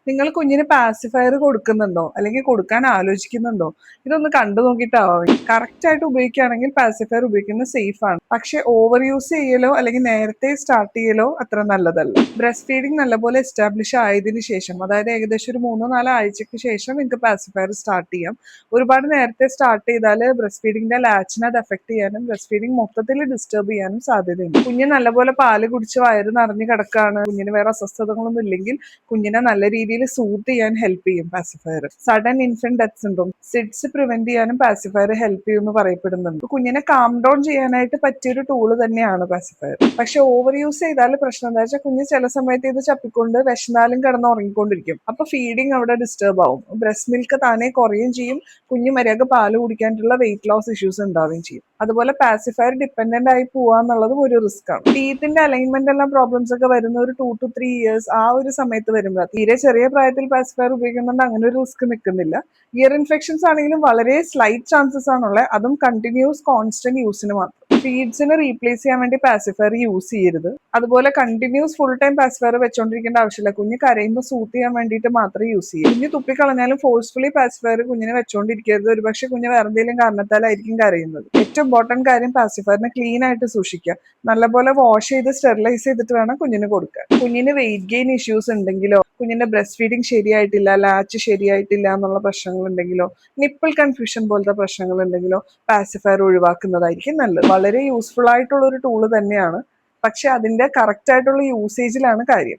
നിങ്ങൾ കുഞ്ഞിന് പാസിഫയർ കൊടുക്കുന്നുണ്ടോ അല്ലെങ്കിൽ കൊടുക്കാൻ ആലോചിക്കുന്നുണ്ടോ? ഇതൊന്ന് കണ്ടു നോക്കിയിട്ടാവും. കറക്റ്റ് ആയിട്ട് ഉപയോഗിക്കുകയാണെങ്കിൽ പാസിഫയർ ഉപയോഗിക്കുന്നത് സേഫ് ആണ്. പക്ഷെ ഓവർ യൂസ് ചെയ്യലോ അല്ലെങ്കിൽ നേരത്തെ സ്റ്റാർട്ട് ചെയ്യലോ അത്ര നല്ലതല്ല. ബ്രസ്റ്റ് ഫീഡിംഗ് നല്ലപോലെ എസ്റ്റാബ്ലിഷ് ആയതിനു ശേഷം, അതായത് ഏകദേശം ഒരു 3-4 ആഴ്ചയ്ക്ക് ശേഷം നിങ്ങൾക്ക് പാസിഫയർ സ്റ്റാർട്ട് ചെയ്യാം. ഒരുപാട് നേരത്തെ സ്റ്റാർട്ട് ചെയ്താൽ ബ്രസ്റ്റ് ഫീഡിങ്ങിന്റെ ലാച്ചിനെ അത് എഫക്ട് ചെയ്യാനും ബ്രസ്റ്റ് ഫീഡിംഗ് മൊത്തത്തിൽ ഡിസ്റ്റർബ് ചെയ്യാനും സാധ്യതയുണ്ട്. കുഞ്ഞ് നല്ലപോലെ പാല് കുടിച്ച് വയറ് നിറഞ്ഞു കിടക്കാണ്, കുഞ്ഞിന് വേറെ അസ്വസ്ഥതകളൊന്നും ഇല്ലെങ്കിൽ കുഞ്ഞിനെ നല്ല രീതിയിൽ സൂത്ത് ചെയ്യാൻ ഹെൽപ്പ് ചെയ്യും pacifier. Sudden infant death syndrome SIDS prevent ചെയ്യാനും പാസിഫയർ ഹെൽപ്പ് ചെയ്യും എന്ന് പറയപ്പെടുന്നുണ്ട്. കുഞ്ഞിനെ കാം ഡൗൺ ചെയ്യാനായിട്ട് പറ്റിയൊരു ടൂള് തന്നെയാണ് പാസിഫയർ. പക്ഷെ ഓവർ യൂസ് ചെയ്താൽ പ്രശ്നം എന്താ വെച്ചാൽ കുഞ്ഞ് ചില സമയത്ത് ഇത് ചപ്പിക്കൊണ്ട് വിശന്നാലും കിടന്ന് ഉറങ്ങിക്കൊണ്ടിരിക്കും. അപ്പൊ ഫീഡിങ് അവിടെ ഡിസ്റ്റർബ് ആവും. ബ്രസ്റ്റ് മിൽക്ക് താനെ കുറയുകയും ചെയ്യും, കുഞ്ഞ് മര്യാദ പാല് കുടിക്കാനുള്ള വെയിറ്റ് ലോസ് ഇഷ്യൂസ് ഉണ്ടാവുകയും ചെയ്യും. അതുപോലെ പാസിഫയർ ഡിപ്പെൻഡന്റ് ആയി പോവാന്നുള്ളതും ഒരു റിസ്ക് ആണ്. ടീത്തിന്റെ അലൈൻമെന്റ് എല്ലാം പ്രോബ്ലംസ് ഒക്കെ വരുന്ന ഒരു 2 to 3 years ആ ഒരു സമയത്ത് വരുമ്പോൾ, തീരെ ചെറിയ പ്രായത്തിൽ പാസിഫയർ ഉപയോഗിക്കുന്നുണ്ട് അങ്ങനെ ഒരു റിസ്ക് നിൽക്കുന്നില്ല. ഇയർ ഇൻഫെക്ഷൻസ് ആണെങ്കിലും വളരെ സ്ലൈറ്റ് ചാൻസസ് ആണുള്ളത്, അതും കണ്ടിന്യൂസ് കോൺസ്റ്റന്റ് യൂസിന് മാത്രം. ഫീഡ്സിനെ റീപ്ലേസ് ചെയ്യാൻ വേണ്ടി പാസിഫയർ യൂസ് ചെയ്യരുത്. അതുപോലെ കണ്ടിന്യൂസ് ഫുൾ ടൈം പാസിഫയർ വെച്ചോണ്ടിരിക്കേണ്ട ആവശ്യമില്ല. കുഞ്ഞ് കരയുമ്പോൾ സൂത്ത് ചെയ്യാൻ വേണ്ടിയിട്ട് മാത്രമേ യൂസ് ചെയ്യൂ. കുഞ്ഞ് തുപ്പിക്കളഞ്ഞാലും ഫോഴ്സ്ഫുള്ളി പാസിഫയർ കുഞ്ഞിനെ വെച്ചോണ്ടിരിക്കരുത്. ഒരുപക്ഷെ കുഞ്ഞ് വേറെ എന്തെങ്കിലും കാരണത്താലായിരിക്കും കരയുന്നത്. ഏറ്റവും ഇമ്പോർട്ടന്റ് കാര്യം പാസിഫയറിനെ ക്ലീൻ ആയിട്ട് സൂക്ഷിക്കുക. നല്ലപോലെ വാഷ് ചെയ്ത് സ്റ്റെറിലൈസ് ചെയ്തിട്ട് വേണം കുഞ്ഞിന് കൊടുക്കാൻ. കുഞ്ഞിന് വെയിറ്റ് ഗെയിൻ ഇഷ്യൂസ് ഉണ്ടെങ്കിലോ, കുഞ്ഞിന്റെ ബ്രസ്റ്റ് ഫീഡിംഗ് ശരിയായിട്ടില്ല, ലാച്ച് ശരിയായിട്ടില്ല എന്നുള്ള പ്രശ്നങ്ങൾ ഉണ്ടെങ്കിലോ, നിപ്പിൾ കൺഫ്യൂഷൻ പോലത്തെ പ്രശ്നങ്ങൾ ഉണ്ടെങ്കിലോ പാസിഫയർ ഒഴിവാക്കുന്നതായിരിക്കും നല്ലത്. വളരെ യൂസ്ഫുൾ ആയിട്ടുള്ള ഒരു ടൂള് തന്നെയാണ്, പക്ഷെ അതിന്റെ കറക്റ്റ് ആയിട്ടുള്ള യൂസേജിലാണ് കാര്യം.